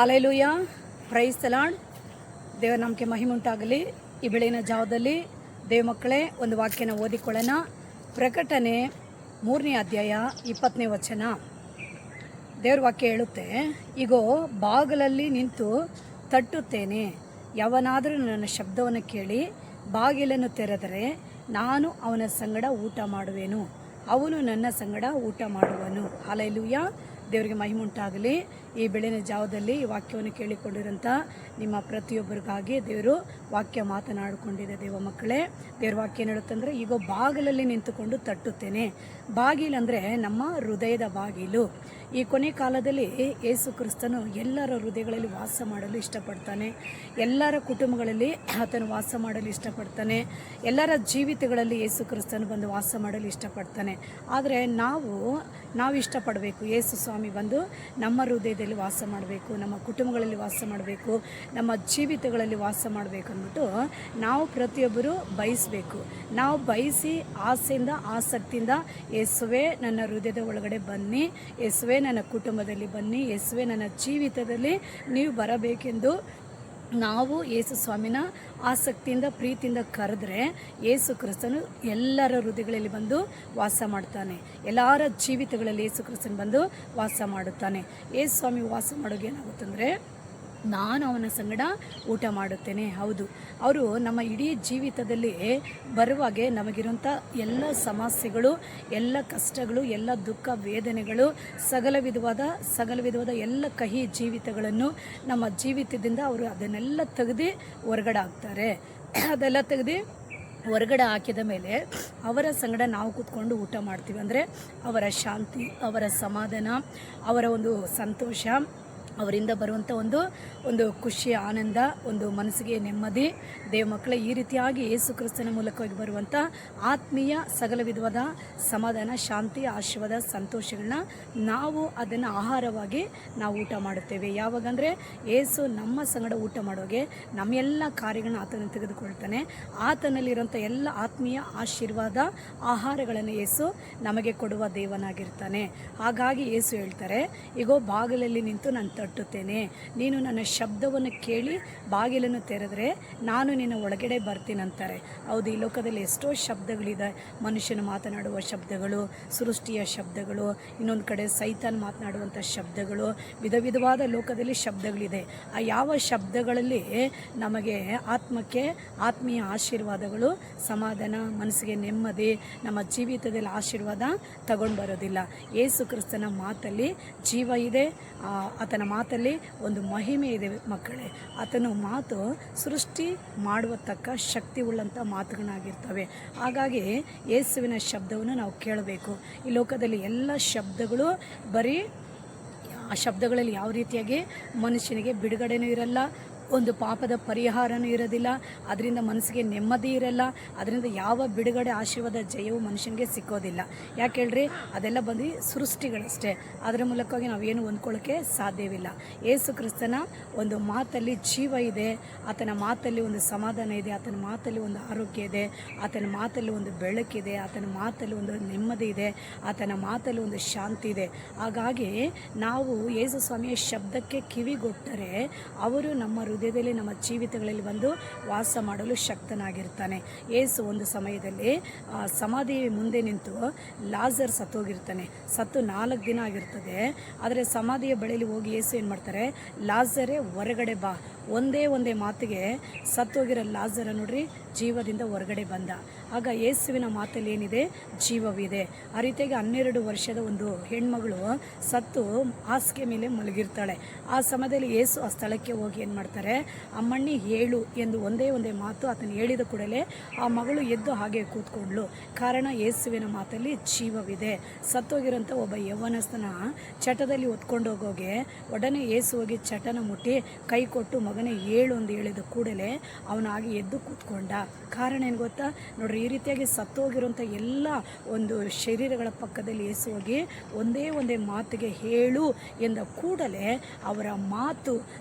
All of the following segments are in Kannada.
Hallelujah, praise the lord. ದೇವರ ನಾಮಕ್ಕೆ ಮಹಿಮೆ ಉಂಟಾಗಲಿ. ಈ ಬೆಳಗಿನ ಜಾವದಲ್ಲಿ ದೇವ ಮಕ್ಕಳೇ ಒಂದು ವಾಕ್ಯನ ಓದಿಕೊಳ್ಳೋಣ. ಪ್ರಕಟಣೆ 3ನೇ ಅಧ್ಯಾಯ 20ನೇ ವಚನ. ದೇವ್ರ ವಾಕ್ಯ ಹೇಳುತ್ತೆ, ಈಗೋ ಬಾಗಿಲಲ್ಲಿ ನಿಂತು ತಟ್ಟುತ್ತೇನೆ, ಯಾವನಾದರೂ ನನ್ನ ಶಬ್ದವನ್ನು ಕೇಳಿ ಬಾಗಿಲನ್ನು ತೆರೆದರೆ ನಾನು ಅವನ ಸಂಗಡ ಊಟ ಮಾಡುವೆನು, ಅವನು ನನ್ನ ಸಂಗಡ ಊಟ ಮಾಡುವನು. ಹಾಲೆಲೂಯ, ದೇವರಿಗೆ ಮಹಿಮೆ ಉಂಟಾಗಲಿ. ಈ ಬೆಳಗಿನ ಜಾವದಲ್ಲಿ ಈ ವಾಕ್ಯವನ್ನು ಕೇಳಿಕೊಂಡಿರೋಂಥ ನಿಮ್ಮ ಪ್ರತಿಯೊಬ್ಬರಿಗಾಗಿ ದೇವರು ವಾಕ್ಯ ಮಾತನಾಡಿಕೊಂಡಿದೆ. ದೇವ ಮಕ್ಕಳೇ, ದೇವ್ರ ವಾಕ್ಯ ಹೇಳುತ್ತಂದರೆ, ಈಗ ಬಾಗಿಲಲ್ಲಿ ನಿಂತುಕೊಂಡು ತಟ್ಟುತ್ತೇನೆ. ಬಾಗಿಲಂದರೆ ನಮ್ಮ ಹೃದಯದ ಬಾಗಿಲು. ಈ ಕೊನೆ ಕಾಲದಲ್ಲಿ ಯೇಸು ಕ್ರಿಸ್ತನು ಎಲ್ಲರ ಹೃದಯಗಳಲ್ಲಿ ವಾಸ ಮಾಡಲು ಇಷ್ಟಪಡ್ತಾನೆ. ಎಲ್ಲರ ಕುಟುಂಬಗಳಲ್ಲಿ ಆತನು ವಾಸ ಮಾಡಲು ಇಷ್ಟಪಡ್ತಾನೆ. ಎಲ್ಲರ ಜೀವಿತಗಳಲ್ಲಿ ಯೇಸು ಕ್ರಿಸ್ತನು ಬಂದು ವಾಸ ಮಾಡಲು ಇಷ್ಟಪಡ್ತಾನೆ. ಆದರೆ ನಾವು ಇಷ್ಟಪಡಬೇಕು. ಯೇಸು ಸ್ವಾಮಿ ಬಂದು ನಮ್ಮ ಹೃದಯದಲ್ಲಿ ವಾಸ ಮಾಡಬೇಕು, ನಮ್ಮ ಕುಟುಂಬಗಳಲ್ಲಿ ವಾಸ ಮಾಡಬೇಕು, ನಮ್ಮ ಜೀವಿತಗಳಲ್ಲಿ ವಾಸ ಮಾಡಬೇಕು ಅಂದ್ಬಿಟ್ಟು ನಾವು ಪ್ರತಿಯೊಬ್ಬರು ಬಯಸಬೇಕು. ನಾವು ಬಯಸಿ ಆಸೆಯಿಂದ ಆಸಕ್ತಿಯಿಂದ, ಯೇಸುವೆ ನನ್ನ ಹೃದಯದ ಒಳಗಡೆ ಬನ್ನಿ, ಯೇಸುವೆ ನನ್ನ ಕುಟುಂಬದಲ್ಲಿ ಬನ್ನಿ, ಯೇಸುವೆ ನನ್ನ ಜೀವಿತದಲ್ಲಿ ನೀವು ಬರಬೇಕೆಂದು ನಾವು ಯೇಸು ಸ್ವಾಮಿನ ಆಸಕ್ತಿಯಿಂದ ಪ್ರೀತಿಯಿಂದ ಕರೆದ್ರೆ ಯೇಸು ಕ್ರಿಸ್ತನು ಎಲ್ಲರ ಹೃದಯಗಳಲ್ಲಿ ಬಂದು ವಾಸ ಮಾಡ್ತಾನೆ. ಎಲ್ಲರ ಜೀವಿತಗಳಲ್ಲಿ ಯೇಸು ಕ್ರಿಸ್ತನು ಬಂದು ವಾಸ ಮಾಡುತ್ತಾನೆ. ಯೇಸು ಸ್ವಾಮಿ ವಾಸ ಮಾಡೋದು ಏನಾಗುತ್ತಂದರೆ, ನಾನು ಅವನ ಸಂಗಡ ಊಟ ಮಾಡುತ್ತೇನೆ. ಹೌದು, ಅವರು ನಮ್ಮ ಇಡೀ ಜೀವಿತದಲ್ಲಿ ಬರುವಾಗೆ ನಮಗಿರುವಂಥ ಎಲ್ಲ ಸಮಸ್ಯೆಗಳು, ಎಲ್ಲ ಕಷ್ಟಗಳು, ಎಲ್ಲ ದುಃಖ ವೇದನೆಗಳು, ಸಕಲ ವಿಧವಾದ ಎಲ್ಲ ಕಹಿ ಜೀವಿತಗಳನ್ನು ನಮ್ಮ ಜೀವಿತದಿಂದ ಅವರು ಅದನ್ನೆಲ್ಲ ತೆಗೆದು ಹೊರಗಡೆ ಹಾಕ್ತಾರೆ. ಅದೆಲ್ಲ ತೆಗೆದು ಹೊರಗಡೆ ಹಾಕಿದ ಮೇಲೆ ಅವರ ಸಂಗಡ ನಾವು ಕೂತ್ಕೊಂಡು ಊಟ ಮಾಡ್ತೀವಿ. ಅಂದರೆ ಅವರ ಶಾಂತಿ, ಅವರ ಸಮಾಧಾನ, ಅವರ ಒಂದು ಸಂತೋಷ, ಅವರಿಂದ ಬರುವಂಥ ಒಂದು ಖುಷಿ, ಆನಂದ, ಒಂದು ಮನಸ್ಸಿಗೆ ನೆಮ್ಮದಿ. ದೇವ ಮಕ್ಕಳೇ, ಈ ರೀತಿಯಾಗಿ ಯೇಸು ಕ್ರಿಸ್ತನ ಮೂಲಕವಾಗಿ ಬರುವಂಥ ಆತ್ಮೀಯ ಸಕಲ ವಿಧವಾದ ಸಮಾಧಾನ, ಶಾಂತಿ, ಆಶೀರ್ವಾದ, ಸಂತೋಷಗಳನ್ನ ನಾವು ಅದನ್ನು ಆಹಾರವಾಗಿ ನಾವು ಊಟ ಮಾಡುತ್ತೇವೆ. ಯಾವಾಗಂದರೆ ಯೇಸು ನಮ್ಮ ಸಂಗಡ ಊಟ ಮಾಡೋಗೆ ನಮ್ಮೆಲ್ಲ ಕಾರ್ಯಗಳನ್ನ ಆತನ ತೆಗೆದುಕೊಳ್ತಾನೆ. ಆತನಲ್ಲಿರೋಂಥ ಎಲ್ಲ ಆತ್ಮೀಯ ಆಶೀರ್ವಾದ ಆಹಾರಗಳನ್ನು ಯೇಸು ನಮಗೆ ಕೊಡುವ ದೇವನಾಗಿರ್ತಾನೆ. ಹಾಗಾಗಿ ಯೇಸು ಹೇಳ್ತಾರೆ, ಈಗೋ ಬಾಗಿಲಲ್ಲಿ ನಿಂತು ನಾನು ತಟ್ಟುತ್ತೇನೆ, ನೀನು ನನ್ನ ಶಬ್ದವನ್ನು ಕೇಳಿ ಬಾಗಿಲನ್ನು ತೆರೆದರೆ ನಾನು ನಿನ್ನ ಒಳಗಡೆ ಬರ್ತೀನಂತಾರೆ. ಹೌದು, ಈ ಲೋಕದಲ್ಲಿ ಎಷ್ಟೋ ಶಬ್ದಗಳಿದೆ. ಮನುಷ್ಯನು ಮಾತನಾಡುವ ಶಬ್ದಗಳು, ಸೃಷ್ಟಿಯ ಶಬ್ದಗಳು, ಇನ್ನೊಂದು ಕಡೆ ಸೈತಾನ್ ಮಾತನಾಡುವಂಥ ಶಬ್ದಗಳು, ವಿಧವಾದ ಲೋಕದಲ್ಲಿ ಶಬ್ದಗಳಿದೆ. ಆ ಯಾವ ಶಬ್ದಗಳಲ್ಲಿ ನಮಗೆ ಆತ್ಮಕ್ಕೆ ಆತ್ಮೀಯ ಆಶೀರ್ವಾದಗಳು, ಸಮಾಧಾನ, ಮನಸ್ಸಿಗೆ ನೆಮ್ಮದಿ, ನಮ್ಮ ಜೀವಿತದಲ್ಲಿ ಆಶೀರ್ವಾದ ತಗೊಂಡು ಬರೋದಿಲ್ಲ. ಯೇಸು ಕ್ರಿಸ್ತನ ಮಾತಲ್ಲಿ ಜೀವ ಇದೆ, ಆತನ ಮಾತಲ್ಲಿ ಒಂದು ಮಹಿಮೆ ಇದೆ ಮಕ್ಕಳೇ. ಆತನ ಮಾತು ಸೃಷ್ಟಿ ಮಾಡುವ ತಕ್ಕ ಶಕ್ತಿ ಉಳ್ಳಂಥ ಮಾತುಗಳಾಗಿರ್ತವೆ. ಹಾಗಾಗಿ ಯೇಸುವಿನ ಶಬ್ದವನ್ನು ನಾವು ಕೇಳಬೇಕು. ಈ ಲೋಕದಲ್ಲಿ ಎಲ್ಲ ಶಬ್ದಗಳು ಬರೀ ಆ ಶಬ್ದಗಳಲ್ಲಿ ಯಾವ ರೀತಿಯಾಗಿ ಮನುಷ್ಯನಿಗೆ ಬಿಡುಗಡೆನೂ ಇರಲ್ಲ, ಒಂದು ಪಾಪದ ಪರಿಹಾರನೂ ಇರೋದಿಲ್ಲ, ಅದರಿಂದ ಮನಸ್ಸಿಗೆ ನೆಮ್ಮದಿ ಇರಲ್ಲ, ಅದರಿಂದ ಯಾವ ಬಿಡುಗಡೆ, ಆಶೀರ್ವಾದ, ಜಯವು ಮನುಷ್ಯನಿಗೆ ಸಿಕ್ಕೋದಿಲ್ಲ. ಯಾಕೆ ಹೇಳ್ರಿ, ಅದೆಲ್ಲ ಬಂದು ಸೃಷ್ಟಿಗಳಷ್ಟೇ. ಅದರ ಮೂಲಕವಾಗಿ ನಾವೇನು ಹೊಂದ್ಕೊಳ್ಳೋಕ್ಕೆ ಸಾಧ್ಯವಿಲ್ಲ. ಯೇಸು ಕ್ರಿಸ್ತನ ಒಂದು ಮಾತಲ್ಲಿ ಜೀವ ಇದೆ, ಆತನ ಮಾತಲ್ಲಿ ಒಂದು ಸಮಾಧಾನ ಇದೆ, ಆತನ ಮಾತಲ್ಲಿ ಒಂದು ಆರೋಗ್ಯ ಇದೆ, ಆತನ ಮಾತಲ್ಲಿ ಒಂದು ಬೆಳಕಿದೆ, ಆತನ ಮಾತಲ್ಲಿ ಒಂದು ನೆಮ್ಮದಿ ಇದೆ, ಆತನ ಮಾತಲ್ಲಿ ಒಂದು ಶಾಂತಿ ಇದೆ. ಹಾಗಾಗಿ ನಾವು ಯೇಸು ಸ್ವಾಮಿಯ ಶಬ್ದಕ್ಕೆ ಕಿವಿಗೊಟ್ಟರೆ ಅವರು ನಮ್ಮ ಹೃದಯದಲ್ಲಿ, ನಮ್ಮ ಜೀವಿತಗಳಲ್ಲಿ ಬಂದು ವಾಸ ಮಾಡಲು ಶಕ್ತನಾಗಿರ್ತಾನೆ. ಯೇಸು ಒಂದು ಸಮಯದಲ್ಲಿ ಸಮಾಧಿ ಮುಂದೆ ನಿಂತು ಲಾಜರ್ ಸತ್ತೋಗಿರ್ತಾನೆ. ಸತ್ತು 4 ದಿನ ಆಗಿರ್ತದೆ. ಆದರೆ ಸಮಾಧಿಯ ಬಳಿಯಲ್ಲಿ ಹೋಗಿ ಯೇಸು ಏನು ಮಾಡ್ತಾರೆ, ಲಾಜರೇ ಹೊರಗಡೆ ಬಾ. ಒಂದೇ ಮಾತಿಗೆ ಸತ್ತೋಗಿರೋ ಲಾಜರ ನೋಡ್ರಿ ಜೀವದಿಂದ ಹೊರಗಡೆ ಬಂದ. ಆಗ ಯೇಸುವಿನ ಮಾತಲ್ಲಿ ಏನಿದೆ, ಜೀವವಿದೆ. ಆ ರೀತಿಯಾಗಿ 12 ವರ್ಷದ ಒಂದು ಹೆಣ್ಮಗಳು ಸತ್ತು ಹಾಸಿಗೆ ಮೇಲೆ ಮಲಗಿರ್ತಾಳೆ. ಆ ಸಮಯದಲ್ಲಿ ಯೇಸು ಆ ಸ್ಥಳಕ್ಕೆ ಹೋಗಿ ಏನು ಮಾಡ್ತಾರೆ, ಅಮ್ಮಣ್ಣಿ ಹೇಳು ಎಂದು ಒಂದೇ ಮಾತು ಆತನು ಹೇಳಿದ ಕೂಡಲೇ ಆ ಮಗಳು ಎದ್ದು ಹಾಗೆ ಕೂತ್ಕೊಂಡ್ಳು. ಕಾರಣ ಯೇಸುವಿನ ಮಾತಲ್ಲಿ ಜೀವವಿದೆ. ಸತ್ತೋಗಿರೋಂಥ ಒಬ್ಬ ಯೌವನಸ್ಥನ ಚಟದಲ್ಲಿ ಹೊತ್ಕೊಂಡು ಹೋಗೋಗೆ ಒಡನೆ ಯೇಸು ಹೋಗಿ ಚಟನ ಮುಟ್ಟಿ ಕೈ ಕೊಟ್ಟು, ಮಗನೇ ಹೇಳು ಎಂದು ಹೇಳಿದ ಕೂಡಲೇ ಅವನಾಗಿ ಎದ್ದು ಕೂತ್ಕೊಂಡ. ಕಾರಣ ಏನು ಗೊತ್ತಾ ನೋಡ್ರಿ, ಈ ರೀತಿಯಾಗಿ ಸತ್ತೋಗಿರುವಂಥ ಎಲ್ಲ ಒಂದು ಶರೀರಗಳ ಪಕ್ಕದಲ್ಲಿ ಯೇಸು ಹೋಗಿ ಒಂದೇ ಮಾತಿಗೆ ಹೇಳು ಎಂದ ಕೂಡಲೇ ಅವರ ಮಾತು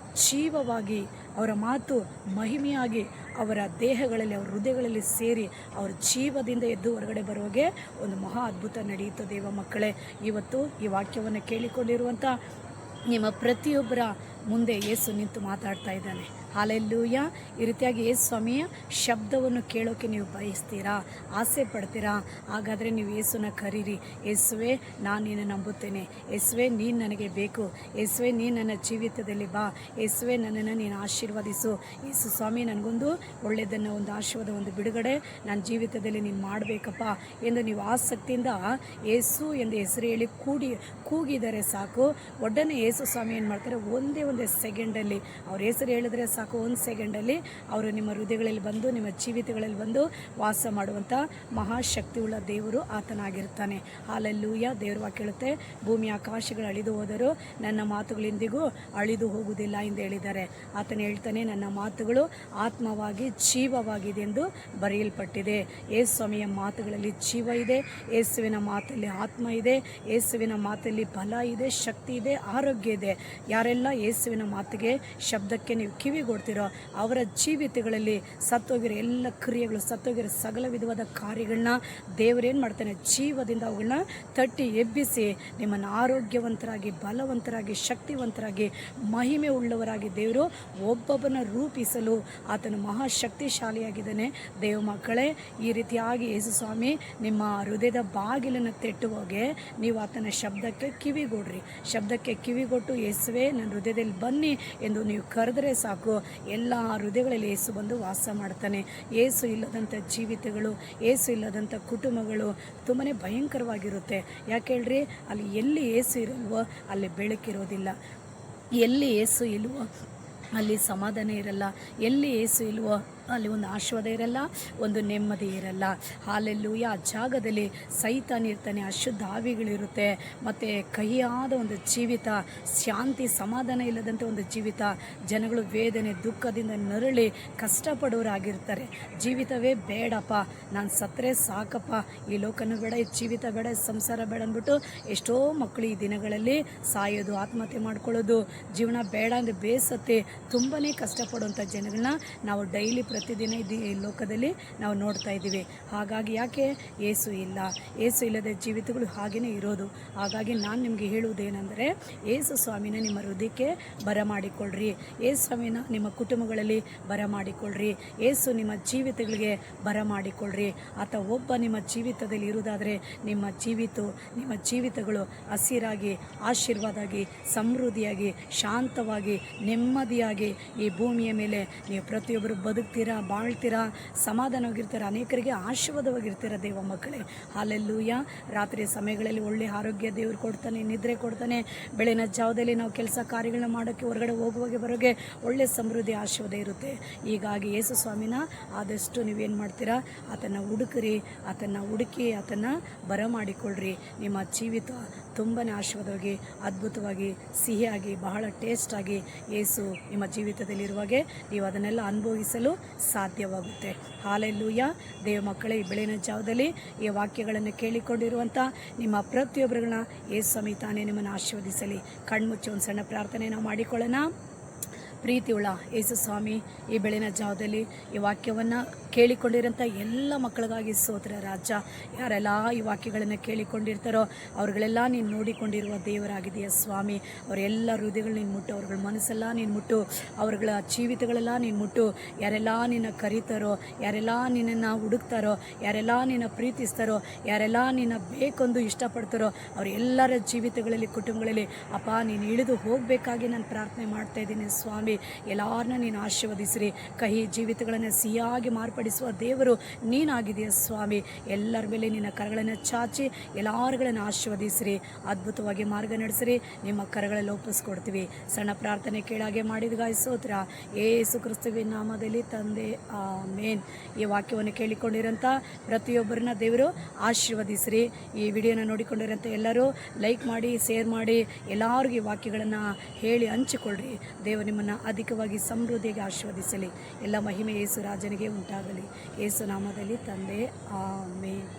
ಜೀವವಾಗಿ, ಅವರ ಮಾತು ಮಹಿಮೆಯಾಗಿ ಅವರ ದೇಹಗಳಲ್ಲಿ, ಅವರ ಹೃದಯಗಳಲ್ಲಿ ಸೇರಿ ಅವರ ಜೀವದಿಂದ ಎದ್ದು ಹೊರಗಡೆ ಬರುವಾಗೆ ಒಂದು ಮಹಾ ಅದ್ಭುತ ನಡೆಯುತ್ತದೆ. ದೇವ ಮಕ್ಕಳೇ, ಇವತ್ತು ಈ ವಾಕ್ಯವನ್ನು ಕೇಳಿಕೊಂಡಿರುವಂಥ ನಿಮ್ಮ ಪ್ರತಿಯೊಬ್ಬರ ಮುಂದೆ ಯೇಸು ನಿಂತು ಮಾತಾಡ್ತಾ ಇದ್ದಾನೆ. ಹಾಲೆಲ್ಲೂಯ. ಈ ರೀತಿಯಾಗಿ ಯೇಸು ಸ್ವಾಮಿಯ ಶಬ್ದವನ್ನು ಕೇಳೋಕ್ಕೆ ನೀವು ಬಯಸ್ತೀರಾ, ಆಸೆ ಪಡ್ತೀರಾ? ಹಾಗಾದರೆ ನೀವು ಯೇಸುನ ಕರೀರಿ. ಯೇಸುವೆ, ನಾನು ನಿನ್ನ ನಂಬುತ್ತೇನೆ. ಯೇಸುವೆ, ನೀನು ನನಗೆ ಬೇಕು. ಯೇಸುವೆ, ನೀನು ನನ್ನ ಜೀವಿತದಲ್ಲಿ ಬಾ. ಯೇಸುವೆ, ನನ್ನನ್ನು ನೀನು ಆಶೀರ್ವದಿಸು. ಯೇಸು ಸ್ವಾಮಿ, ನನಗೊಂದು ಒಳ್ಳೆಯದನ್ನು, ಒಂದು ಆಶೀರ್ವಾದ, ಒಂದು ಬಿಡುಗಡೆ ನನ್ನ ಜೀವಿತದಲ್ಲಿ ನೀನು ಮಾಡಬೇಕಪ್ಪ ಎಂದು ನೀವು ಆಸಕ್ತಿಯಿಂದ ಯೇಸು ಎಂದು ಹೆಸರು ಹೇಳಿ ಕೂಗಿದರೆ ಸಾಕು. ಒಡ್ಡನೆ ಯೇಸು ಸ್ವಾಮಿ ಏನು ಮಾಡ್ತಾರೆ, ಒಂದೇ ಸೆಕೆಂಡಲ್ಲಿ ಅವ್ರ ಹೆಸರು ಹೇಳಿದ್ರೆ ಸಾಕು, ಒಂದು ಸೆಕೆಂಡಲ್ಲಿ ಅವರು ನಿಮ್ಮ ಹೃದಯಗಳಲ್ಲಿ ಬಂದು, ನಿಮ್ಮ ಜೀವಿತಗಳಲ್ಲಿ ಬಂದು ವಾಸ ಮಾಡುವಂಥ ಮಹಾಶಕ್ತಿಯುಳ್ಳ ದೇವರು ಆತನಾಗಿರ್ತಾನೆ. ಹಾಲೆಲ್ಲೂಯ. ದೇವರು ವಾಕ್ಯ ಹೇಳುತ್ತೆ, ಭೂಮಿ ಆಕಾಶಗಳು ಅಳಿದು ಹೋದರೂ ನನ್ನ ಮಾತುಗಳಿಂದಿಗೂ ಅಳಿದು ಹೋಗುವುದಿಲ್ಲ ಎಂದು ಹೇಳಿದ್ದಾರೆ. ಆತನು ಹೇಳ್ತಾನೆ, ನನ್ನ ಮಾತುಗಳು ಆತ್ಮವಾಗಿ ಜೀವವಾಗಿದೆ ಎಂದು ಬರೆಯಲ್ಪಟ್ಟಿದೆ. ಯೇಸು ಸ್ವಾಮಿಯ ಮಾತುಗಳಲ್ಲಿ ಜೀವ ಇದೆ, ಯೇಸುವಿನ ಮಾತಲ್ಲಿ ಆತ್ಮ ಇದೆ, ಯೇಸುವಿನ ಮಾತಲ್ಲಿ ಬಲ ಇದೆ, ಶಕ್ತಿ ಇದೆ, ಆರೋಗ್ಯ ಇದೆ. ಯಾರೆಲ್ಲ ಯೇಸುವಿನ ಮಾತಿಗೆ, ಶಬ್ದಕ್ಕೆ ನೀವು ಕಿವಿಗೊಡ್ತೀರೋ ಅವರ ಜೀವಿತಗಳಲ್ಲಿ ಸತ್ತೋಗಿರೋ ಎಲ್ಲ ಕ್ರಿಯೆಗಳು, ಸತ್ತೋಗಿರೋ ಸಕಲ ವಿಧವಾದ ಕಾರ್ಯಗಳನ್ನ ದೇವರೇನು ಮಾಡ್ತಾನೆ, ಜೀವದಿಂದ ಅವುಗಳನ್ನ ತಟ್ಟಿ ಎಬ್ಬಿಸಿ ನಿಮ್ಮನ್ನು ಆರೋಗ್ಯವಂತರಾಗಿ, ಬಲವಂತರಾಗಿ, ಶಕ್ತಿವಂತರಾಗಿ, ಮಹಿಮೆ ಉಳ್ಳವರಾಗಿ ದೇವರು ಒಬ್ಬೊಬ್ಬನ ರೂಪಿಸಲು ಆತನು ಮಹಾಶಕ್ತಿಶಾಲಿಯಾಗಿದ್ದಾನೆ. ದೇವ ಮಕ್ಕಳೇ, ಈ ರೀತಿಯಾಗಿ ಯೇಸು ಸ್ವಾಮಿ ನಿಮ್ಮ ಹೃದಯದ ಬಾಗಿಲನ್ನು ತಟ್ಟುವಾಗೆ ನೀವು ಆತನ ಶಬ್ದಕ್ಕೆ ಕಿವಿಗೊಡ್ರಿ. ಶಬ್ದಕ್ಕೆ ಕಿವಿಗೊಟ್ಟು, ಯೇಸುವೆ ನನ್ನ ಹೃದಯದಲ್ಲಿ ಬನ್ನಿ ಎಂದು ನೀವು ಕರೆದರೆ ಸಾಕು, ಎಲ್ಲ ಹೃದಯಗಳಲ್ಲಿ ಯೇಸು ಬಂದು ವಾಸ ಮಾಡ್ತಾನೆ. ಯೇಸು ಇಲ್ಲದಂಥ ಜೀವಿತಗಳು, ಯೇಸು ಇಲ್ಲದಂಥ ಕುಟುಂಬಗಳು ತುಂಬಾ ಭಯಂಕರವಾಗಿರುತ್ತೆ. ಯಾಕೆ ಹೇಳ್ರಿ, ಅಲ್ಲಿ ಎಲ್ಲಿ ಯೇಸು ಇರಲ್ವೋ ಅಲ್ಲಿ ಬೆಳಕಿರೋದಿಲ್ಲ, ಎಲ್ಲಿ ಯೇಸು ಇಲ್ವೋ ಅಲ್ಲಿ ಸಮಾಧಾನ ಇರಲ್ಲ, ಎಲ್ಲಿ ಯೇಸು ಇಲ್ವೋ ಅಲ್ಲಿ ಒಂದು ಆಶೀರ್ವಾದ ಇರಲ್ಲ, ಒಂದು ನೆಮ್ಮದಿ ಇರಲ್ಲ. ಹಾಲೆಲ್ಲೂಯ. ಆ ಜಾಗದಲ್ಲಿ ಸೈತಾನ ಇರ್ತಾನೆ, ಅಶುದ್ಧ ಆವಿಗಳಿರುತ್ತೆ, ಮತ್ತು ಕಹಿಯಾದ ಒಂದು ಜೀವಿತ, ಶಾಂತಿ ಸಮಾಧಾನ ಇಲ್ಲದಂಥ ಒಂದು ಜೀವಿತ. ಜನಗಳು ವೇದನೆ ದುಃಖದಿಂದ ನರಳಿ ಕಷ್ಟಪಡೋರಾಗಿರ್ತಾರೆ. ಜೀವಿತವೇ ಬೇಡಪ್ಪ, ನಾನು ಸತ್ತರೆ ಸಾಕಪ್ಪ, ಈ ಲೋಕನೂ ಬೇಡ, ಈ ಜೀವಿತ ಬೇಡ, ಸಂಸಾರ ಬೇಡ ಅಂದ್ಬಿಟ್ಟು ಎಷ್ಟೋ ಮಕ್ಕಳು ಈ ದಿನಗಳಲ್ಲಿ ಸಾಯೋದು, ಆತ್ಮಹತ್ಯೆ ಮಾಡ್ಕೊಳ್ಳೋದು, ಜೀವನ ಬೇಡ ಅಂದರೆ ಬೇಸತ್ತೆ ತುಂಬಾ ಕಷ್ಟಪಡುವಂಥ ಜನಗಳನ್ನ ನಾವು ಡೈಲಿ ಪ್ರತಿದಿನ ಈ ಲೋಕದಲ್ಲಿ ನಾವು ನೋಡ್ತಾ ಇದ್ದೀವಿ. ಹಾಗಾಗಿ ಯಾಕೆ ಯೇಸು ಇಲ್ಲ, ಯೇಸು ಇಲ್ಲದ ಜೀವಿತಗಳು ಹಾಗೆಯೇ ಇರೋದು. ಹಾಗಾಗಿ ನಾನು ನಿಮಗೆ ಹೇಳುವುದೇನೆಂದರೆ, ಯೇಸು ಸ್ವಾಮಿನ ನಿಮ್ಮ ಹೃದಯಕ್ಕೆ ಬರಮಾಡಿಕೊಳ್ಳ್ರಿ, ಯೇಸು ಸ್ವಾಮಿನ ನಿಮ್ಮ ಕುಟುಂಬಗಳಲ್ಲಿ ಬರಮಾಡಿಕೊಳ್ಳ್ರಿ, ಯೇಸು ನಿಮ್ಮ ಜೀವಿತಗಳಿಗೆ ಬರಮಾಡಿಕೊಳ್ಳ್ರಿ. ಆತ ಒಬ್ಬ ನಿಮ್ಮ ಜೀವಿತದಲ್ಲಿ ಇರುವುದಾದರೆ ನಿಮ್ಮ ಜೀವಿತಗಳು ಹಸಿರಾಗಿ, ಆಶೀರ್ವಾದಾಗಿ, ಸಮೃದ್ಧಿಯಾಗಿ, ಶಾಂತವಾಗಿ, ನೆಮ್ಮದಿಯಾಗಿ ಈ ಭೂಮಿಯ ಮೇಲೆ ನೀವು ಪ್ರತಿಯೊಬ್ಬರು ಬದುಕ್ತೀರಾ, ಬಾಳ್ತೀರಾ, ಸಮಾಧಾನವಾಗಿರ್ತೀರ, ಅನೇಕರಿಗೆ ಆಶೀರ್ವಾದವಾಗಿರ್ತೀರ ದೇವ ಮಕ್ಕಳೇ. ಹಾಲೆಲ್ಲೂಯ. ರಾತ್ರಿಯ ಸಮಯಗಳಲ್ಲಿ ಒಳ್ಳೆಯ ಆರೋಗ್ಯ ದೇವರು ಕೊಡ್ತಾನೆ, ನಿದ್ರೆ ಕೊಡ್ತಾನೆ. ಬೆಳಗಿನ ಜಾವದಲ್ಲಿ ನಾವು ಕೆಲಸ ಕಾರ್ಯಗಳನ್ನ ಮಾಡೋಕ್ಕೆ, ಹೊರಗಡೆ ಹೋಗುವಾಗೆ ಬರೋಗೆ ಒಳ್ಳೆಯ ಸಮೃದ್ಧಿ ಆಶೀರ್ವಾದ ಇರುತ್ತೆ. ಹೀಗಾಗಿ ಯೇಸು ಸ್ವಾಮಿನ ಆದಷ್ಟು ನೀವೇನು ಮಾಡ್ತೀರಾ, ಆತನ್ನು ಹುಡುಕಿ ಆತನ್ನು ಬರಮಾಡಿಕೊಳ್ಳ್ರಿ. ನಿಮ್ಮ ಜೀವಿತ ತುಂಬಾ ಆಶೀರ್ವಾದವಾಗಿ, ಅದ್ಭುತವಾಗಿ, ಸಿಹಿಯಾಗಿ, ಬಹಳ ಟೇಸ್ಟಾಗಿ ಯೇಸು ನಿಮ್ಮ ಜೀವಿತದಲ್ಲಿರುವಾಗೆ ನೀವು ಅದನ್ನೆಲ್ಲ ಅನುಭವಿಸಲು ಸಾಧ್ಯವಾಗುತ್ತೆ. ಹಾಲೆಲ್ಲೂಯ. ದೇವ ಮಕ್ಕಳೇ, ಈ ಬೆಳಗಿನ ಜಾವದಲ್ಲಿ ಈ ವಾಕ್ಯಗಳನ್ನು ಕೇಳಿಕೊಂಡಿರುವಂಥ ನಿಮ್ಮ ಪ್ರತಿಯೊಬ್ಬರುಗಳನ್ನ ಯೇಸು ಸ್ವಾಮಿ ತಾನೇ ನಿಮ್ಮನ್ನು ಆಶೀರ್ವದಿಸಲಿ. ಕಣ್ಮುಚ್ಚಿ ಒಂದು ಸಣ್ಣ ಪ್ರಾರ್ಥನೆ ನಾವು ಮಾಡಿಕೊಳ್ಳೋಣ. ಪ್ರೀತಿಯುಳ್ಳ ಯೇಸು ಸ್ವಾಮಿ, ಈ ಬೆಳಗಿನ ಜಾವದಲ್ಲಿ ಈ ವಾಕ್ಯವನ್ನು ಕೇಳಿಕೊಂಡಿರೋಂಥ ಎಲ್ಲ ಮಕ್ಕಳಿಗಾಗಿ ಸ್ತೋತ್ರ ರಾಜ. ಯಾರೆಲ್ಲ ಈ ವಾಕ್ಯಗಳನ್ನು ಕೇಳಿಕೊಂಡಿರ್ತಾರೋ ಅವ್ರುಗಳೆಲ್ಲ ನೀನು ನೋಡಿಕೊಂಡಿರುವ ದೇವರಾಗಿದೆಯಾ ಸ್ವಾಮಿ. ಅವರೆಲ್ಲ ಹೃದಯಗಳು ನೀನು ಮುಟ್ಟು, ಅವ್ರಗಳ ಮನಸ್ಸೆಲ್ಲ ನೀನು ಮುಟ್ಟು, ಅವ್ರಗಳ ಜೀವಿತಗಳೆಲ್ಲ ನೀನು ಮುಟ್ಟು. ಯಾರೆಲ್ಲ ನಿನ್ನ ಕರೀತಾರೋ, ಯಾರೆಲ್ಲ ನಿನ್ನನ್ನು ಹುಡುಕ್ತಾರೋ, ಯಾರೆಲ್ಲ ನಿನ್ನ ಪ್ರೀತಿಸ್ತಾರೋ, ಯಾರೆಲ್ಲ ನಿನ್ನ ಬೇಕೊಂದು ಇಷ್ಟಪಡ್ತಾರೋ ಅವರೆಲ್ಲರ ಜೀವಿತಗಳಲ್ಲಿ, ಕುಟುಂಬಗಳಲ್ಲಿ ಅಪ್ಪ ನೀನು ಇಳಿದು ಹೋಗಬೇಕಾಗಿ ನಾನು ಪ್ರಾರ್ಥನೆ ಮಾಡ್ತಾಯಿದ್ದೀನಿ ಸ್ವಾಮಿ. ಎಲ್ಲರನ್ನ ನೀನು ಆಶೀರ್ವದಿಸ್ರಿ. ಕಹಿ ಜೀವಿತಗಳನ್ನು ಸಿಹಿಯಾಗಿ ಮಾರ್ಪಡಿಸುವ ದೇವರು ನೀನಾಗಿದೆಯಾ ಸ್ವಾಮಿ. ಎಲ್ಲರ ಮೇಲೆ ನಿನ್ನ ಕರಗಳನ್ನು ಚಾಚಿ ಎಲ್ಲಾರುಗಳನ್ನು ಆಶೀರ್ವದಿಸ್ರಿ, ಅದ್ಭುತವಾಗಿ ಮಾರ್ಗ ನಡೆಸ್ರಿ. ನಿಮ್ಮ ಕರಗಳಲ್ಲಿ ಒಪ್ಪಿಸ್ಕೊಡ್ತೀವಿ. ಸಣ್ಣ ಪ್ರಾರ್ಥನೆ ಕೇಳಾಗೆ ಮಾಡಿದಗಾಗಿ ಸ್ತೋತ್ರ, ಯೇಸು ಕ್ರಿಸ್ತುವಿನ ನಾಮದಲ್ಲಿ ತಂದೆ, ಆಮೇನ್. ಈ ವಾಕ್ಯವನ್ನು ಕೇಳಿಕೊಂಡಿರೋಂಥ ಪ್ರತಿಯೊಬ್ಬರನ್ನ ದೇವರು ಆಶೀರ್ವದಿಸ್ರಿ. ಈ ವಿಡಿಯೋನ ನೋಡಿಕೊಂಡಿರೋಂಥ ಎಲ್ಲರೂ ಲೈಕ್ ಮಾಡಿ, ಶೇರ್ ಮಾಡಿ, ಎಲ್ಲರಿಗೂ ಈ ವಾಕ್ಯಗಳನ್ನು ಹೇಳಿ ಹಂಚಿಕೊಳ್ಳ್ರಿ. ದೇವರು ನಿಮ್ಮನ್ನು ಅಧಿಕವಾಗಿ ಸಮೃದ್ಧಿಯಾಗಿ ಆಶೀರ್ವದಿಸಲಿ. ಎಲ್ಲ ಮಹಿಮೆ ಯೇಸು ರಾಜನಿಗೆ ಉಂಟಾಗಲಿ. ಯೇಸು ನಾಮದಲ್ಲಿ ತಂದೆ, ಆಮೇನ್.